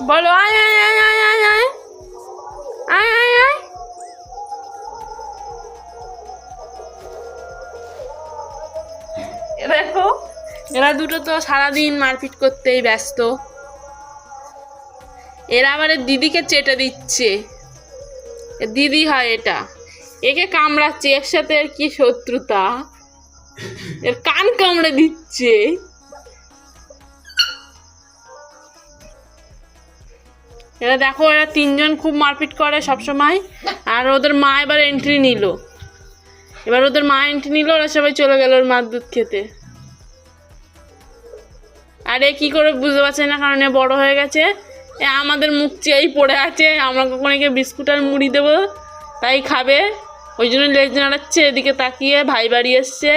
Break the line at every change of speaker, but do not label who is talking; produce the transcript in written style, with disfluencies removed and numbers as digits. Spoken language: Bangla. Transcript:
বলো আয় আয় আয় আয় আয় আয় আয় আয় আয়। দেখো এরা দুটো তো সারাদিন মারপিট করতেই ব্যস্ত। এরা আবার দিদিকে চেটে দিচ্ছে, দিদি হয় এটা, একে কামড়াচ্ছে, এর সাথে এর কি শত্রুতা, এর কান কামড়ে দিচ্ছে। এরা দেখো এরা তিনজন খুব মারপিট করে সব সময়। আর ওদের মা এবার এন্ট্রি নিল, ওরা সবাই চলে গেল ওর মার দুধ খেতে। আর এ কি করে বুঝতে পারছে না, কারণ এ বড় হয়ে গেছে, এ আমাদের মুখ চেয়েই পড়ে আছে। আমরা কখন একে বিস্কুট আর মুড়ি দেবো তাই খাবে, ওই জন্য লেজ নাড়াচ্ছে এদিকে তাকিয়ে। ভাই বাড়ি এসছে।